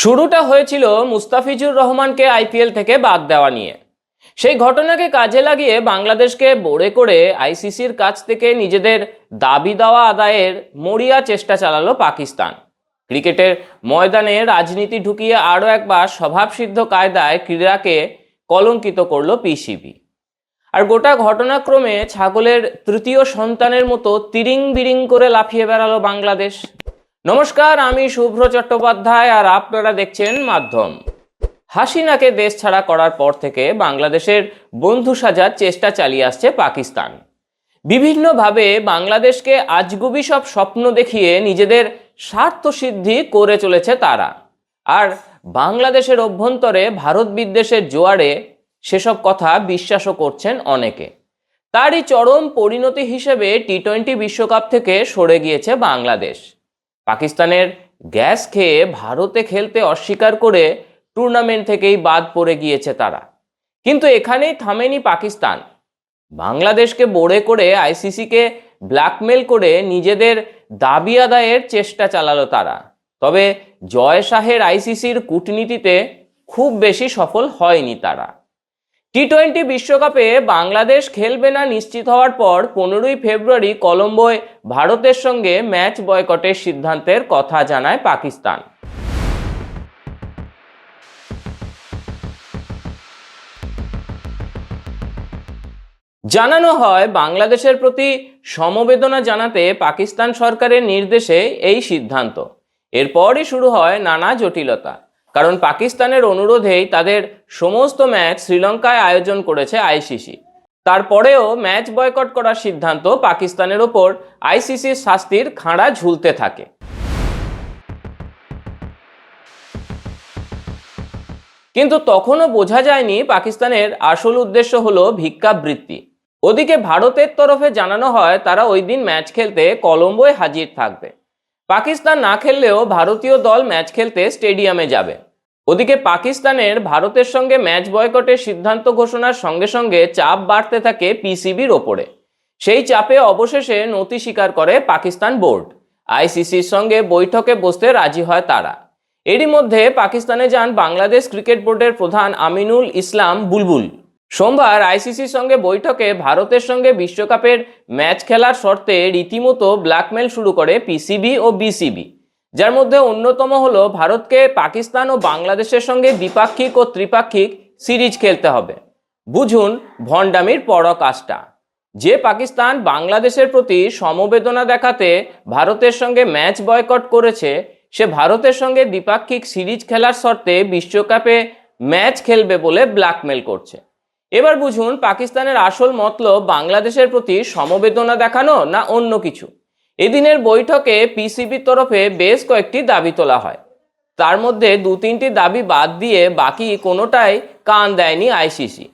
শুরুটা হয়েছিল মুস্তাফিজুর রহমানকে আইপিএল থেকে বাদ দেওয়া নিয়ে। সেই ঘটনাকে কাজে লাগিয়ে বাংলাদেশকে বোড়ে করে আইসিসির কাছ থেকে নিজেদের দাবি দাওয়া আদায়ের মরিয়া চেষ্টা চালালো পাকিস্তান। ক্রিকেটের ময়দানে রাজনীতি ঢুকিয়ে আরও একবার স্বভাবসিদ্ধ কায়দায় ক্রীড়াকে কলঙ্কিত করলো পিসিবি। আর গোটা ঘটনাক্রমে ছাগলের তৃতীয় সন্তানের মতো তিরিং বিরিং করে লাফিয়ে বেড়ালো বাংলাদেশ। নমস্কার, আমি শুভ্র চট্টোপাধ্যায় আর আপনারা দেখছেন মাধ্যম। হাসিনাকে দেশ ছাড়া করার পর থেকে বাংলাদেশের বন্ধু সাজার চেষ্টা চালিয়ে আসছে পাকিস্তান। বিভিন্নভাবে বাংলাদেশকে আজগুবি সব স্বপ্ন দেখিয়ে নিজেদের স্বার্থ সিদ্ধি করে চলেছে তারা। আর বাংলাদেশের অভ্যন্তরে ভারত বিদ্বেষের জোয়ারে সেসব কথা বিশ্বাসও করছেন অনেকে। তারই চরম পরিণতি হিসেবে টি-20 বিশ্বকাপ থেকে সরে গিয়েছে বাংলাদেশ। পাকিস্তানের গ্যাস খেয়ে ভারতে খেলতে অস্বীকার করে টুর্নামেন্ট থেকেই বাদ পড়ে গিয়েছে তারা। কিন্তু এখানেই থামেনি পাকিস্তান। বাংলাদেশকে বোড়ে করে আইসিসিকে ব্ল্যাকমেল করে নিজেদের দাবি আদায়ের চেষ্টা চালালো তারা। তবে জয় শাহের আইসিসির কূটনীতিতে খুব বেশি সফল হয়নি তারা। টি-20 বিশ্বকাপে বাংলাদেশ খেলবে না নিশ্চিত হওয়ার পর 15ই ফেব্রুয়ারি কলম্বোয় ভারতের সঙ্গে ম্যাচ বয়কটের সিদ্ধান্তের কথা জানায় পাকিস্তান। জানানো হয় বাংলাদেশের প্রতি সমবেদনা জানাতে পাকিস্তান সরকারের নির্দেশে এই সিদ্ধান্ত। এরপরই শুরু হয় নানা জটিলতা, কারণ পাকিস্তানের অনুরোধেই তাদের সমস্ত ম্যাচ শ্রীলঙ্কায় আয়োজন করেছে আইসিসি। তারপরেও ম্যাচ বয়কট করার সিদ্ধান্ত পাকিস্তানের ওপর আইসিসির শাস্তির খাঁড়া ঝুলতে থাকে। কিন্তু তখনও বোঝা যায়নি পাকিস্তানের আসল উদ্দেশ্য হলো ভিক্ষাবৃত্তি। ওদিকে ভারতের তরফে জানানো হয় তারা ওই দিন ম্যাচ খেলতে কলম্বোয় হাজির থাকবে। পাকিস্তান না খেললেও ভারতীয় দল ম্যাচ খেলতে স্টেডিয়ামে যাবে। ওদিকে পাকিস্তানের ভারতের সঙ্গে ম্যাচ বয়কটের সিদ্ধান্ত ঘোষণার সঙ্গে সঙ্গে চাপ বাড়তে থাকে পিসিবির ওপরে। সেই চাপে অবশেষে নতি স্বীকার করে পাকিস্তান বোর্ড। আইসিসির সঙ্গে বৈঠকে বসতে রাজি হয় তারা। এরই মধ্যে পাকিস্তানে যান বাংলাদেশ ক্রিকেট বোর্ডের প্রধান আমিনুল ইসলাম বুলবুল। সোমবার আইসিসির সঙ্গে বৈঠকে ভারতের সঙ্গে বিশ্বকাপের ম্যাচ খেলার শর্তে রীতিমতো ব্ল্যাকমেল শুরু করে পিসিবি ও বিসিবি, যার মধ্যে অন্যতম হলো ভারতকে পাকিস্তান ও বাংলাদেশের সঙ্গে দ্বিপাক্ষিক ও ত্রিপাক্ষিক সিরিজ খেলতে হবে। বুঝুন ভণ্ডামির পরাকাষ্ঠা। যে পাকিস্তান বাংলাদেশের প্রতি সমবেদনা দেখাতে ভারতের সঙ্গে ম্যাচ বয়কট করেছে, সে ভারতের সঙ্গে দ্বিপাক্ষিক সিরিজ খেলার শর্তে বিশ্বকাপে ম্যাচ খেলবে বলে ব্ল্যাকমেল করছে। এবার বুঝুন পাকিস্তানের আসল মতলব বাংলাদেশের প্রতি সমবেদনা দেখানো না অন্য কিছু। এদিনের বৈঠকে পিসিবির তরফে বেশ কয়েকটি দাবি তোলা হয়। তার মধ্যে 2-3টি দাবি বাদ দিয়ে বাকি কোনোটাই কান দেয়নি আইসিসি।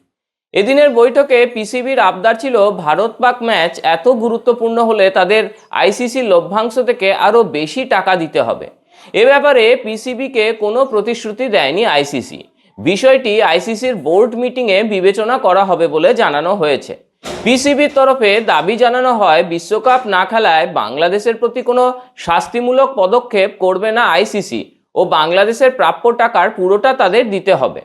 এদিনের বৈঠকে পিসিবির আবদার ছিল ভারত পাক ম্যাচ এত গুরুত্বপূর্ণ হলে তাদের আইসিসির লভ্যাংশ থেকে আরও বেশি টাকা দিতে হবে। এ ব্যাপারে পিসিবিকে কোনো প্রতিশ্রুতি দেয়নি আইসিসি। বিষয়টি আইসিসির বোর্ড মিটিংয়ে বিবেচনা করা হবে বলে জানানো হয়েছে। পিসিবির তরফে দাবি জানানো হয় বিশ্বকাপ না খেলায় বাংলাদেশের প্রতি কোনো শাস্তিমূলক পদক্ষেপ করবে না আইসিসি ও বাংলাদেশের প্রাপ্য টাকার পুরোটা তাদের দিতে হবে।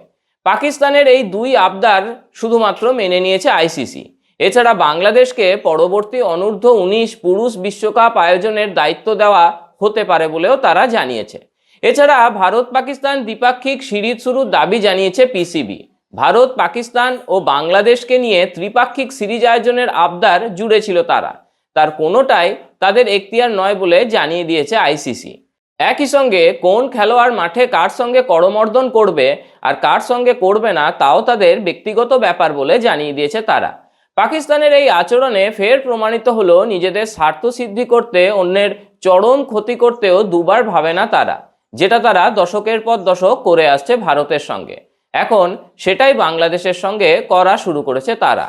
পাকিস্তানের এই দুই আবদার শুধুমাত্র মেনে নিয়েছে আইসিসি। এছাড়া বাংলাদেশকে পরবর্তী অনূর্ধ্ব-19 পুরুষ বিশ্বকাপ আয়োজনের দায়িত্ব দেওয়া হতে পারে বলেও তারা জানিয়েছে। এছাড়া ভারত পাকিস্তান দ্বিপাক্ষিক সিরিজ শুরুর দাবি জানিয়েছে পিসিবি। ভারত পাকিস্তান ও বাংলাদেশকে নিয়ে ত্রিপাক্ষিক সিরিজ আয়োজনের আবদার জুড়েছিল তারা। তার কোনোটাই তাদের এখতিয়ার নয় বলে জানিয়ে দিয়েছে আইসিসি। একই সঙ্গে কোন খেলোয়াড় মাঠে কার সঙ্গে করমর্দন করবে আর কার সঙ্গে করবে না তাও তাদের ব্যক্তিগত ব্যাপার বলে জানিয়ে দিয়েছে তারা। পাকিস্তানের এই আচরণে ফের প্রমাণিত হলো নিজেদের স্বার্থ সিদ্ধি করতে অন্যের চরম ক্ষতি করতেও দুবার ভাবে না তারা, যেটা তারা দশকের পর দশক করে আসছে ভারতের সঙ্গে। এখন সেটাই বাংলাদেশের সঙ্গে করা শুরু করেছে তারা।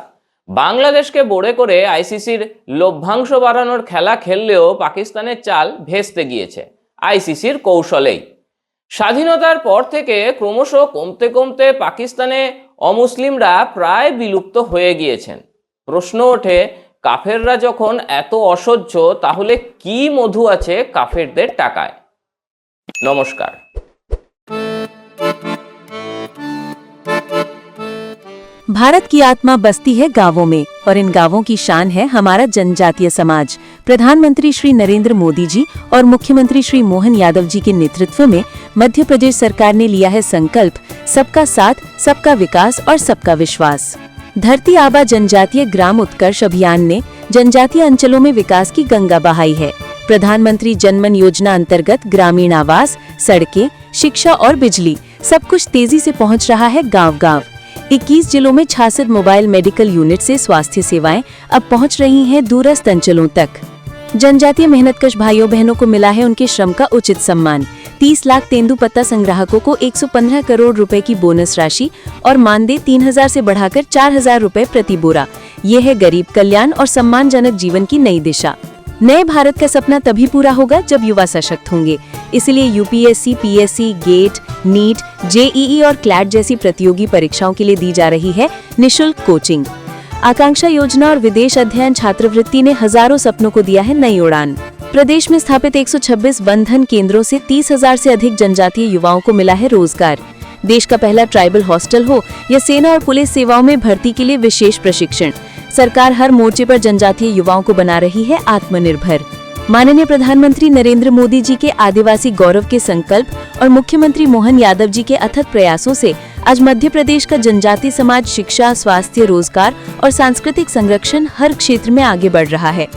বাংলাদেশকে বোড়ে করে আইসিসির লভ্যাংশ বাড়ানোর খেলা খেললেও পাকিস্তানের চাল ভেস্তে গিয়েছে আইসিসির কৌশলেই। স্বাধীনতার পর থেকে ক্রমশ কমতে কমতে পাকিস্তানে অমুসলিমরা প্রায় বিলুপ্ত হয়ে গিয়েছেন। প্রশ্ন ওঠে, কাফেররা যখন এত অসহ্য, তাহলে কি মধু আছে কাফেরদের টাকায়? নমস্কার। भारत की आत्मा बसती है गांवों में और इन गांवों की शान है हमारा जनजातीय समाज। प्रधानमंत्री श्री नरेंद्र मोदी जी और मुख्यमंत्री श्री मोहन यादव जी के नेतृत्व में मध्य प्रदेश सरकार ने लिया है संकल्प सबका साथ, सबका विकास और सबका विश्वास। धरती आबा जनजातीय ग्राम उत्कर्ष अभियान ने जनजातीय अंचलों में विकास की गंगा बहाई है। प्रधानमंत्री जनमन योजना अंतर्गत ग्रामीण आवास, सड़कें, शिक्षा और बिजली सब कुछ तेजी से पहुंच रहा है गांव-गांव। 21 जिलों में 66 मोबाइल मेडिकल यूनिट से स्वास्थ्य सेवाएं अब पहुंच रही हैं दूरस्थ अंचलों तक। जनजातीय मेहनतकश भाइयों बहनों को मिला है उनके श्रम का उचित सम्मान। 30 लाख तेंदुपत्ता संग्राहकों को 115 करोड़ रुपए की बोनस राशि और मानदेय 3000 से बढ़ाकर 4000 रुपए प्रति बोरा। ये है गरीब कल्याण और सम्मानजनक जीवन की नई दिशा। नए भारत का सपना तभी पूरा होगा जब युवा सशक्त होंगे। इसलिए UPSC, PSC, GATE, NEET, JEE और क्लैट जैसी प्रतियोगी परीक्षाओं के लिए दी जा रही है निशुल्क कोचिंग। आकांक्षा योजना और विदेश अध्ययन छात्रवृत्ति ने हजारों सपनों को दिया है नई उड़ान। प्रदेश में स्थापित 126 वनधन केंद्रों से 30,000 से अधिक जनजातीय युवाओं को मिला है रोजगार। देश का पहला ट्राइबल हॉस्टल हो या सेना और पुलिस सेवाओं में भर्ती के लिए विशेष प्रशिक्षण, सरकार हर मोर्चे पर जनजातीय युवाओं को बना रही है आत्मनिर्भर। माननीय प्रधानमंत्री नरेंद्र मोदी जी के आदिवासी गौरव के संकल्प और मुख्यमंत्री मोहन यादव जी के अथक प्रयासों से आज मध्य प्रदेश का जनजातीय समाज शिक्षा, स्वास्थ्य, रोजगार और सांस्कृतिक संरक्षण हर क्षेत्र में आगे बढ़ रहा है।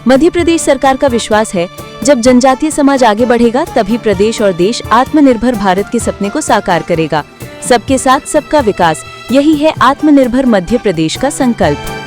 मध्य प्रदेश सरकार का विश्वास है जब जनजातीय समाज आगे बढ़ेगा तभी प्रदेश और देश आत्मनिर्भर भारत के सपने को साकार करेगा। सबके साथ सबका विकास, यही है आत्मनिर्भर मध्य प्रदेश का संकल्प।